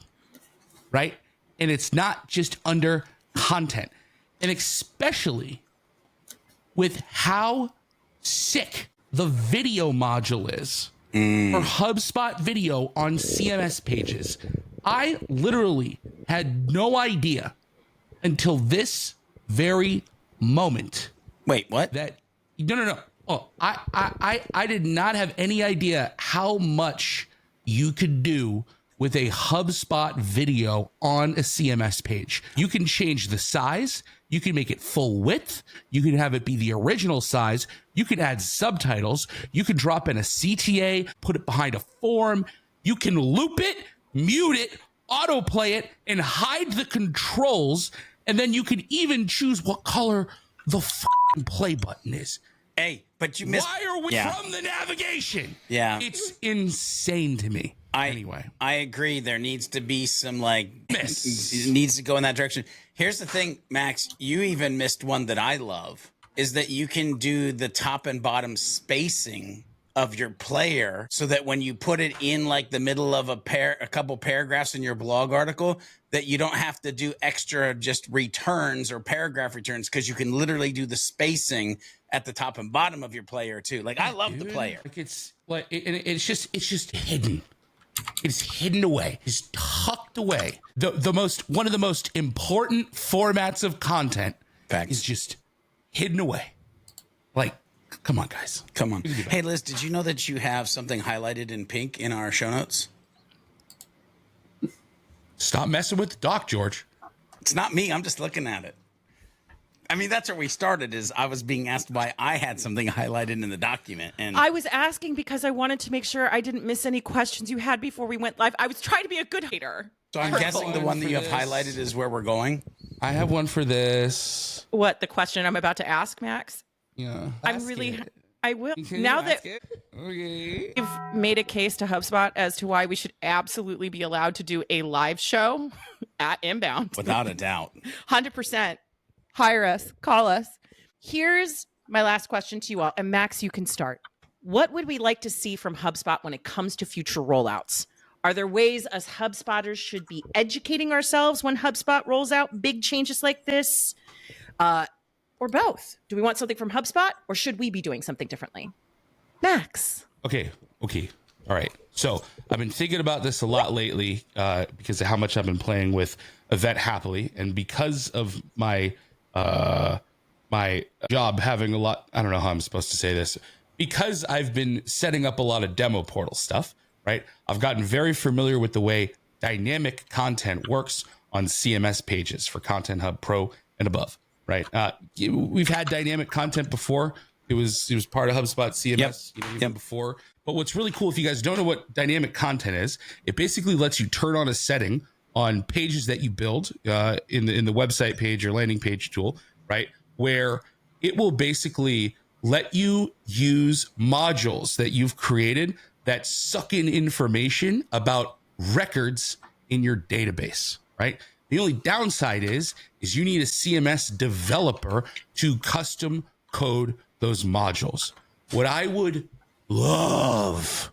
right? And it's not just under content. And especially with how sick the video module is for HubSpot video on CMS pages. I literally had no idea until this very moment. Wait, what? No. Oh, I did not have any idea how much you could do with a HubSpot video on a CMS page. You can change the size. You can make it full width. You can have it be the original size. You can add subtitles. You can drop in a CTA, put it behind a form. You can loop it, mute it, autoplay it, and hide the controls. And then you can even choose what color the play button is. Hey, but you missed. Why are we from the navigation? Yeah. It's insane to me. Anyway, I agree. There needs to be some it needs to go in that direction. Here's the thing, Max, you even missed one that I love, is that you can do the top and bottom spacing of your player so that when you put it in like the middle of a couple paragraphs in your blog article, that you don't have to do extra just returns or paragraph returns, because you can literally do the spacing at the top and bottom of your player too. Like, I love the player. Like, it's like it's just hidden. It's hidden away. It's tucked away. One of the most important formats of content is just hidden away. Like, come on, guys. Come on. Hey, Liz, did you know that you have something highlighted in pink in our show notes? Stop messing with the doc, George. It's not me. I'm just looking at it. I mean, that's where we started. Is I was being asked why I had something highlighted in the document, and I was asking because I wanted to make sure I didn't miss any questions you had before we went live. I was trying to be a good hater. so I'm guessing the one that you have highlighted is where we're going. I have one for this. What, the question I'm about to ask, Max? Yeah. I will. Can Now you that ask it? Okay. we've made a case to HubSpot as to why we should absolutely be allowed to do a live show at Inbound. Without a doubt. 100%. Hire us. Call us. Here's my last question to you all. And Max, you can start. What would we like to see from HubSpot when it comes to future rollouts? Are there ways us HubSpotters should be educating ourselves when HubSpot rolls out big changes like this? Or both? Do we want something from HubSpot, or should we be doing something differently? Max. Okay. All right. So I've been thinking about this a lot lately because of how much I've been playing with Event Happily, and because of my my job having a lot. I don't know how I'm supposed to say this. Because I've been setting up a lot of demo portal stuff, right? I've gotten very familiar with the way dynamic content works on CMS pages for Content Hub Pro and above, right? We've had dynamic content before. It was part of HubSpot CMS even before. But what's really cool, if you guys don't know what dynamic content is, it basically lets you turn on a setting on pages that you build in the website page or landing page tool, right? Where it will basically let you use modules that you've created that suck in information about records in your database, right? The only downside is you need a CMS developer to custom code those modules. What I would love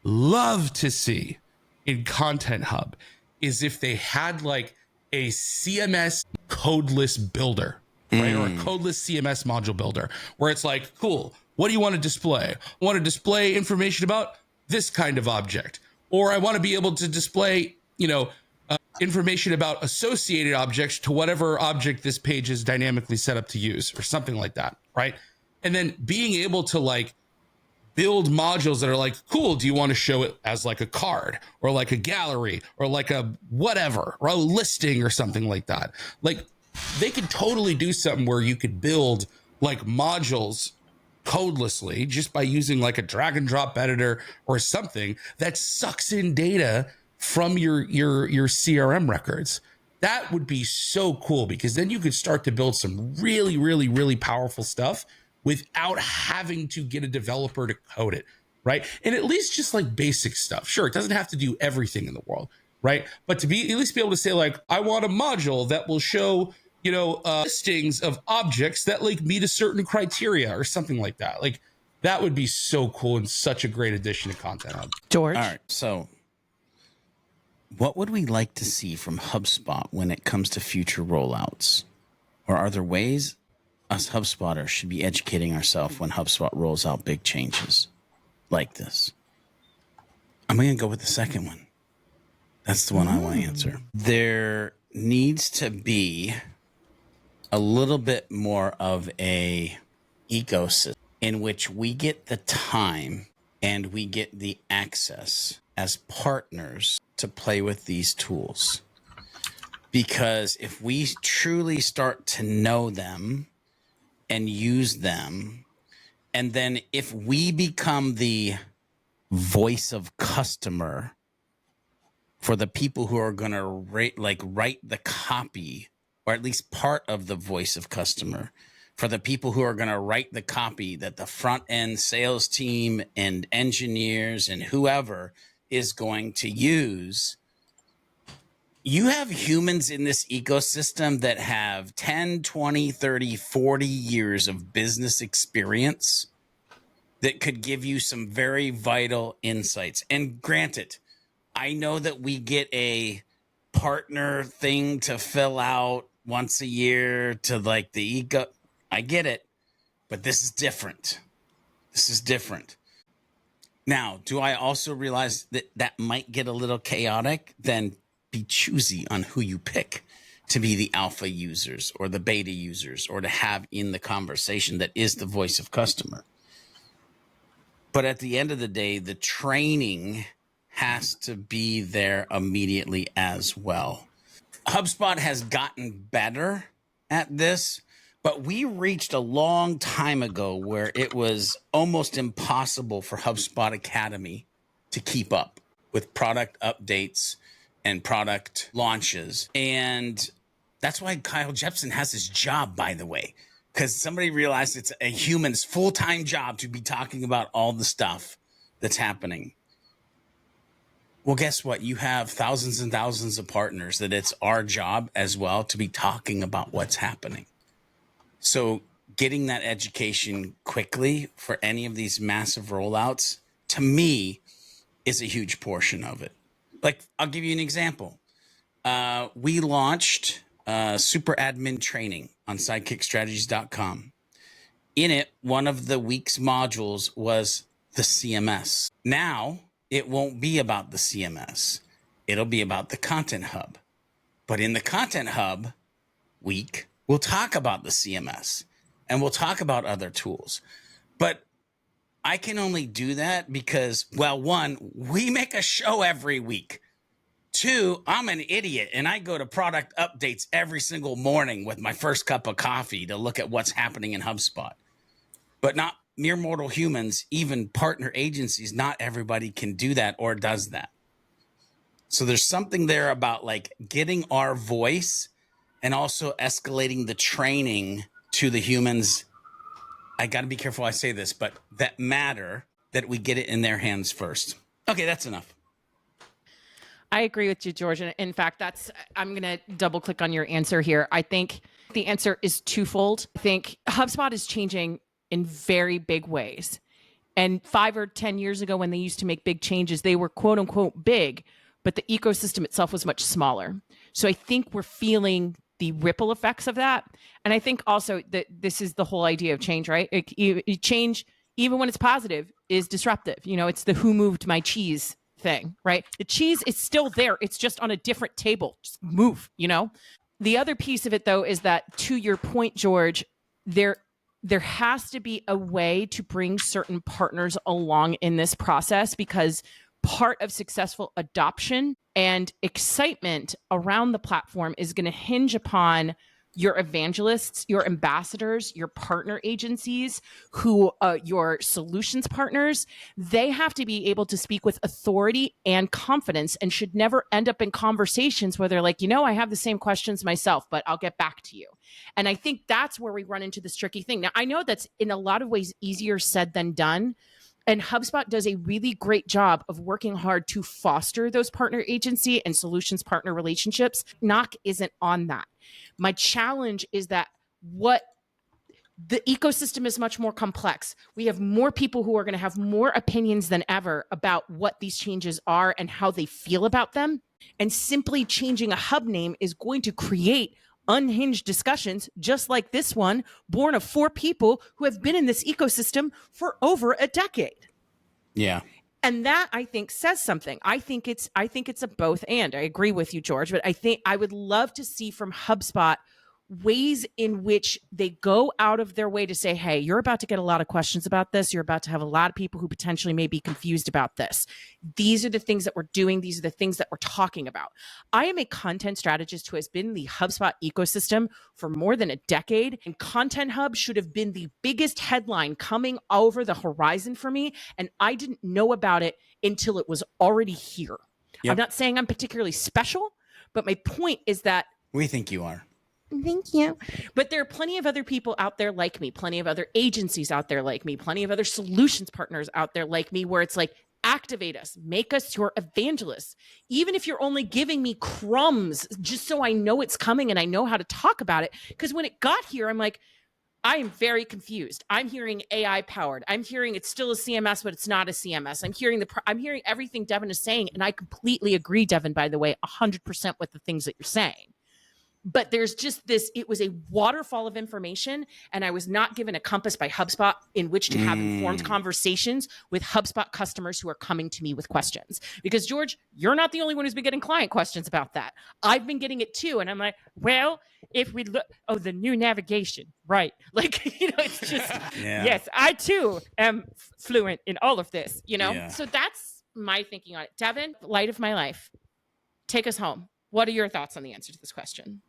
to see in Content Hub is if they had like a CMS codeless builder, right? Or a codeless CMS module builder where it's like, cool, what do you want to display? I want to display information about this kind of object, or I want to be able to display, information about associated objects to whatever object this page is dynamically set up to use, or something like that, right? And then being able to like build modules that are like, cool, do you want to show it as like a card or like a gallery or like a whatever, or a listing or something like that? Like, they could totally do something where you could build like modules codelessly just by using like a drag and drop editor or something that sucks in data from your CRM records. That would be so cool, because then you could start to build some really, really, really powerful stuff without having to get a developer to code it, right? And at least just like basic stuff. Sure, it doesn't have to do everything in the world, right? But to be at least be able to say like, I want a module that will show listings of objects that like meet a certain criteria or something like that. Like, that would be so cool and such a great addition to Content Hub. George. All right. So what would we like to see from HubSpot when it comes to future rollouts? Or are there ways us HubSpotters should be educating ourselves when HubSpot rolls out big changes like this? I'm going to go with the second one. That's the one I want to answer. There needs to be a little bit more of a ecosystem in which we get the time and we get the access as partners to play with these tools. Because if we truly start to know them and use them, and then if we become the voice of customer for the people who are going to write the copy, or at least part of the voice of customer, for the people who are going to write the copy that the front end sales team and engineers and whoever is going to use, you have humans in this ecosystem that have 10, 20, 30, 40 years of business experience that could give you some very vital insights. And granted, I know that we get a partner thing to fill out once a year to like the ego. I get it, but this is different. This is different. Now, do I also realize that that might get a little chaotic? Then be choosy on who you pick to be the alpha users or the beta users, or to have in the conversation that is the voice of customer. But at the end of the day, the training has to be there immediately as well. HubSpot has gotten better at this, But we reached a long time ago where it was almost impossible for HubSpot Academy to keep up with product updates and product launches. And that's why Kyle Jepsen has his job, by the way, because somebody realized it's a human's full-time job to be talking about all the stuff that's happening. Well, guess what? You have thousands and thousands of partners that it's our job as well to be talking about what's happening. So getting that education quickly for any of these massive rollouts, to me, is a huge portion of it. Like, I'll give you an example. We launched super admin training on sidekickstrategies.com. In it, one of the week's modules was the CMS. Now, it won't be about the CMS. It'll be about the Content Hub. But in the Content Hub week, we'll talk about the CMS and we'll talk about other tools. But I can only do that because, well, one, we make a show every week. Two, I'm an idiot and I go to product updates every single morning with my first cup of coffee to look at what's happening in HubSpot. But not mere mortal humans, even partner agencies, not everybody can do that or does that. So there's something there about like getting our voice and also escalating the training to the humans. I got to be careful I say this, but that matter, that we get it in their hands first. Okay, that's enough. I agree with you, George. And in fact, I'm going to double click on your answer here. I think the answer is twofold. I think HubSpot is changing in very big ways. And 5 or 10 years ago, when they used to make big changes, they were quote unquote big, but the ecosystem itself was much smaller. So I think we're feeling the ripple effects of that. And I think also that this is the whole idea of change, right? Change, even when it's positive, is disruptive. You know, it's the who moved my cheese thing, right? The cheese is still there. It's just on a different table. Just move, you know? The other piece of it, though, is that, to your point, George, there has to be a way to bring certain partners along in this process, because part of successful adoption and excitement around the platform is going to hinge upon your evangelists, your ambassadors, your partner agencies, your solutions partners. They have to be able to speak with authority and confidence, and should never end up in conversations where they're like, I have the same questions myself, but I'll get back to you. And I think that's where we run into this tricky thing. Now, I know that's in a lot of ways easier said than done. And HubSpot does a really great job of working hard to foster those partner agency and solutions partner relationships. Knock isn't on that. My challenge is that the ecosystem is much more complex. We have more people who are going to have more opinions than ever about what these changes are and how they feel about them. And simply changing a hub name is going to create unhinged discussions, just like this one, born of 4 people who have been in this ecosystem for over a decade. Yeah. And that, I think, says something. I think it's a both and. I agree with you, George, but I think I would love to see from HubSpot ways in which they go out of their way to say, hey, you're about to get a lot of questions about this. You're about to have a lot of people who potentially may be confused about this. These are the things that we're doing. These are the things that we're talking about. I am a content strategist who has been in the HubSpot ecosystem for more than a decade, and Content Hub should have been the biggest headline coming over the horizon for me, and I didn't know about it until it was already here. Yep. I'm not saying I'm particularly special, but my point is that we think you are. Thank you. But there are plenty of other people out there like me, plenty of other agencies out there like me, plenty of other solutions partners out there like me, where it's like, activate us, make us your evangelists. Even if you're only giving me crumbs, just so I know it's coming and I know how to talk about it. Because when it got here, I'm like, I am very confused. I'm hearing AI powered. I'm hearing it's still a CMS, but it's not a CMS. I'm hearing everything Devyn is saying. And I completely agree, Devyn, by the way, 100% with the things that you're saying. But there's just this, it was a waterfall of information, and I was not given a compass by HubSpot in which to have informed conversations with HubSpot customers who are coming to me with questions. Because, George, you're not the only one who's been getting client questions about that. I've been getting it too. And I'm like, well, if we look, the new navigation, right? Like, it's just, yes, I too am fluent in all of this, Yeah. So that's my thinking on it. Devyn, light of my life, take us home. What are your thoughts on the answer to this question?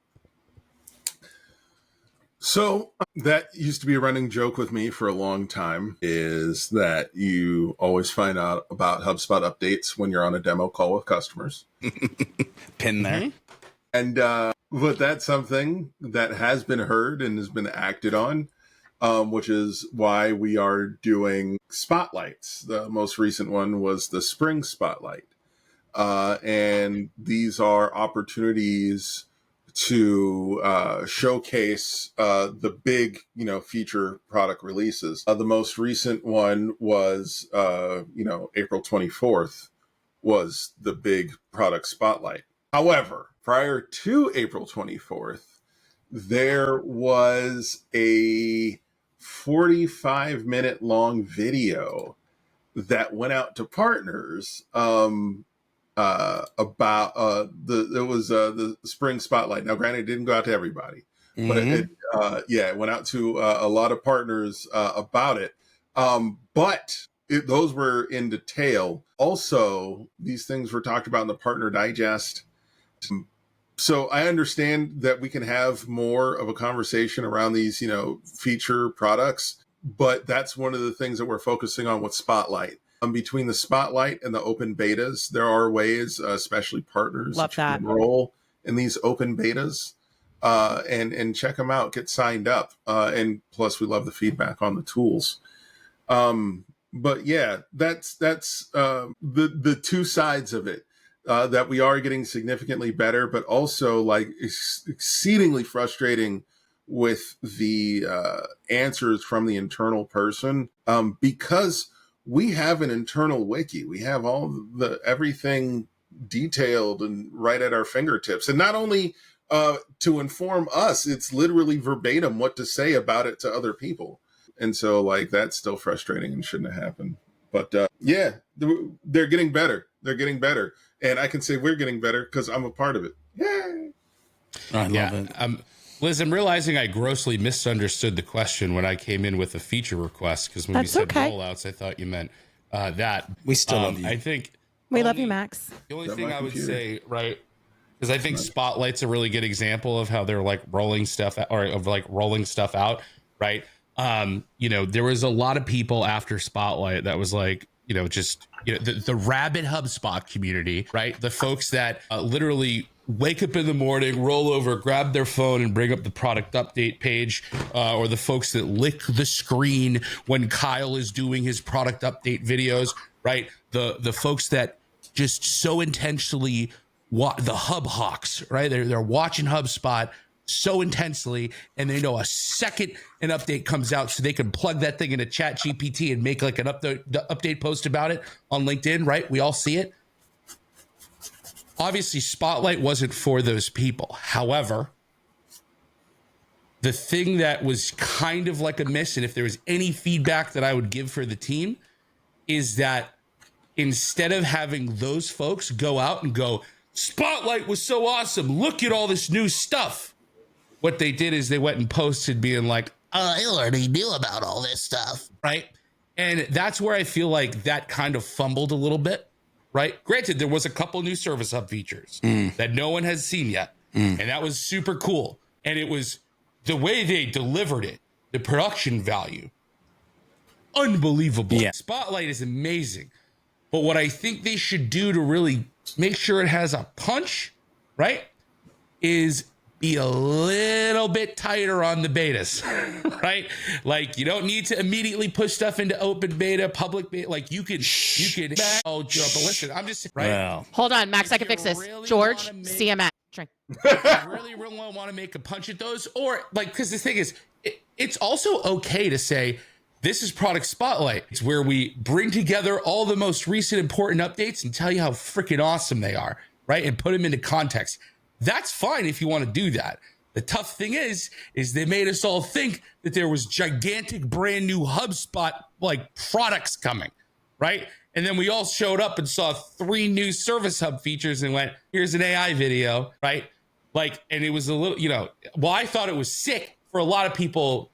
So that used to be a running joke with me for a long time, is that you always find out about HubSpot updates when you're on a demo call with customers. Pin there. And but that's something that has been heard and has been acted on, which is why we are doing spotlights. The most recent one was the spring spotlight. And these are opportunities to showcase the big, feature product releases. The most recent one was, April 24th was the big product spotlight. However, prior to April 24th, there was a 45-minute long video that went out to partners about the spring spotlight. Now, granted, it didn't go out to everybody, but it went out to a lot of partners about it. Those were in detail. Also, these things were talked about in the Partner Digest. So I understand that we can have more of a conversation around these, feature products, but that's one of the things that we're focusing on with Spotlight. Between the Spotlight and the open betas, there are ways, especially partners, Love that. enroll in these open betas and check them out, get signed up. And plus, we love the feedback on the tools. But yeah, that's the two sides of it. That we are getting significantly better, but also like exceedingly frustrating with the answers from the internal person, because we have an internal wiki. We have everything detailed and right at our fingertips. And not only to inform us, it's literally verbatim what to say about it to other people. And so that's still frustrating and shouldn't have happened. But they're getting better. They're getting better. And I can say we're getting better because I'm a part of it. Yay! I love it. Liz, I'm realizing I grossly misunderstood the question when I came in with a feature request, because when That's you said okay. rollouts, I thought you meant that. We still love you. I think We love you, Max. the only thing I would say, right, because I think Spotlight's a really good example of how they're rolling stuff out, right? There was a lot of people after Spotlight that was the rabid HubSpot community, right? The folks that literally wake up in the morning, roll over, grab their phone and bring up the product update page, or the folks that lick the screen when Kyle is doing his product update videos, right? The folks that just so intentionally the Hub Hawks, right? They're watching HubSpot so intensely, and they know a second an update comes out, so they can plug that thing into ChatGPT and make an update post about it on LinkedIn, right? We all see it. Obviously, Spotlight wasn't for those people. However, the thing that was kind of like a miss, and if there was any feedback that I would give for the team, is that instead of having those folks go out and go, Spotlight was so awesome, look at all this new stuff, what they did is they went and posted being like, I already knew about all this stuff, right? And that's where I feel like that kind of fumbled a little bit, right? Granted, there was a couple new Service Hub features that no one has seen yet, and that was super cool. And it was the way they delivered it, the production value, unbelievable. Yeah. Spotlight is amazing. But what I think they should do to really make sure it has a punch, right, is be a little bit tighter on the betas, right? You don't need to immediately push stuff into open beta, public beta. You can but listen, I'm just right. Well, Hold on, Max, I can fix this. George, CMS. Drink. really want to make a punch at those, or because the thing is, it's also okay to say this is Product Spotlight. It's where we bring together all the most recent important updates and tell you how freaking awesome they are, right? And put them into context. That's fine if you want to do that. The tough thing is they made us all think that there was gigantic brand new HubSpot products coming, right? And then we all showed up and saw 3 new Service Hub features and went, here's an AI video, right? And it was a little, I thought it was sick for a lot of people.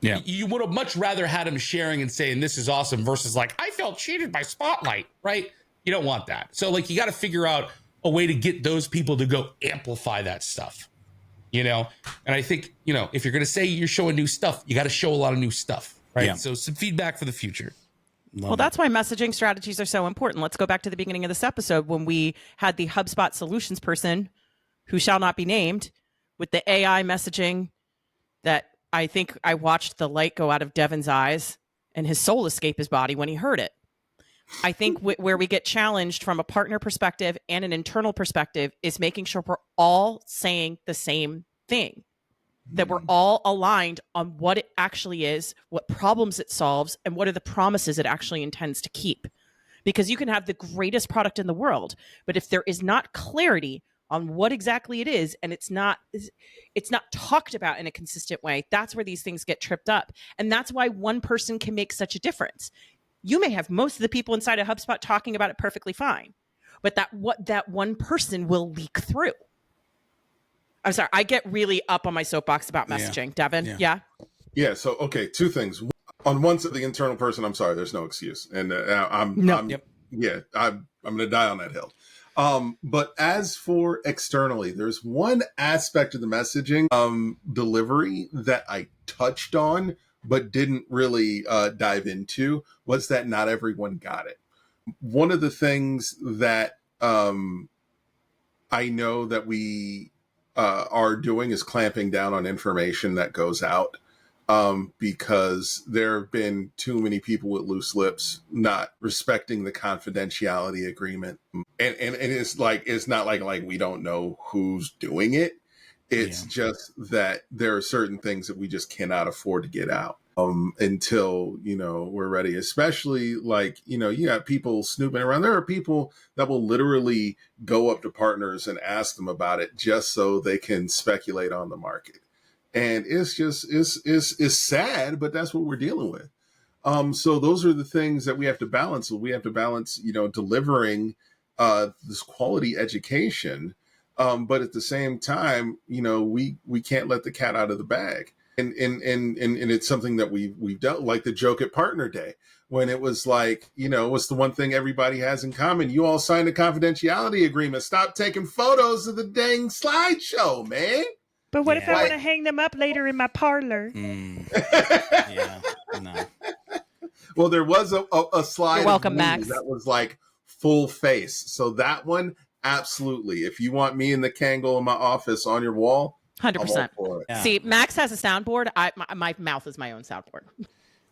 Yeah. You would have much rather had them sharing and saying this is awesome versus I felt cheated by Spotlight, right? You don't want that. So you got to figure out a way to get those people to go amplify that stuff. you know? And I think, you know, if you're going to say you're showing new stuff, you got to show a lot of new stuff, right? Yeah. So some feedback for the future. Well, that's why messaging strategies are so important. Let's go back to the beginning of this episode when we had the HubSpot solutions person, who shall not be named, with the AI messaging that I think I watched the light go out of Devyn's eyes and his soul escape his body when he heard it. I think where we get challenged from a partner perspective and an internal perspective is making sure we're all saying the same thing, that we're all aligned on what it actually is, what problems it solves, and what are the promises it actually intends to keep. Because you can have the greatest product in the world, but if there is not clarity on what exactly it is, and it's not talked about in a consistent way, that's where these things get tripped up. And that's why one person can make such a difference. You may have most of the people inside of HubSpot talking about it perfectly fine, but that one person will leak through. I'm sorry, I get really up on my soapbox about messaging. Yeah. Devyn, Yeah. So, okay, two things. On one side, the internal person, I'm sorry, there's no excuse, and I'm going to die on that hill. But as for externally, there's one aspect of the messaging delivery that I touched on, but didn't really dive into, was that not everyone got it. One of the things that I know that we are doing is clamping down on information that goes out, because there have been too many people with loose lips not respecting the confidentiality agreement. And it's not like we don't know who's doing it. It's just that there are certain things that we just cannot afford to get out until, we're ready, especially you got people snooping around. There are people that will literally go up to partners and ask them about it just so they can speculate on the market. And it's just, it's sad, but that's what we're dealing with. So those are the things that we have to balance. We have to balance, delivering this quality education. But at the same time, we can't let the cat out of the bag. And it's something that we've done, like the joke at Partner Day, when it was like, what's the one thing everybody has in common? You all signed a confidentiality agreement. Stop taking photos of the dang slideshow, man. But what if I want to hang them up later in my parlor? Yeah, no. Well, there was a slide. You're welcome, Max. That was like full face. So that one, absolutely. If you want me and the Kangol in my office on your wall, 100%. Yeah. See, Max has a soundboard. My mouth is my own soundboard.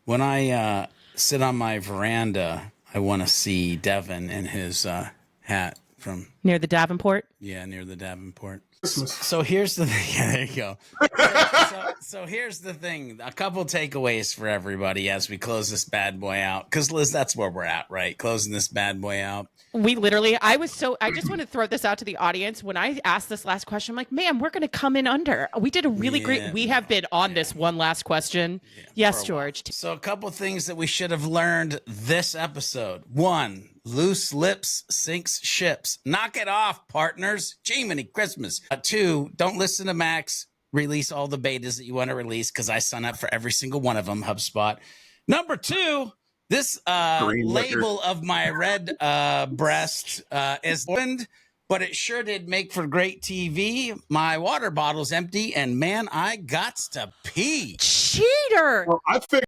When I sit on my veranda, I want to see Devyn in his hat from Near the Davenport? Yeah, near the Davenport. So here's the thing. Yeah, there you go. So here's the thing. A couple takeaways for everybody as we close this bad boy out. Because, Liz, that's where we're at, right? Closing this bad boy out. We literally, I just want to throw this out to the audience. When I asked this last question, I'm like, man, we're going to come in under. We did a really great, we have been on this one last question. Yes, George. So a couple things that we should have learned this episode. 1, loose lips sinks ships. Knock it off, partners. Jiminy Christmas. 2, don't listen to Max. Release all the betas that you want to release, because I sign up for every single one of them, HubSpot. Number 2, this label of my red breast is opened, but it sure did make for great TV. My water bottle's empty, and man, I gots to pee. Cheater! Well, I figured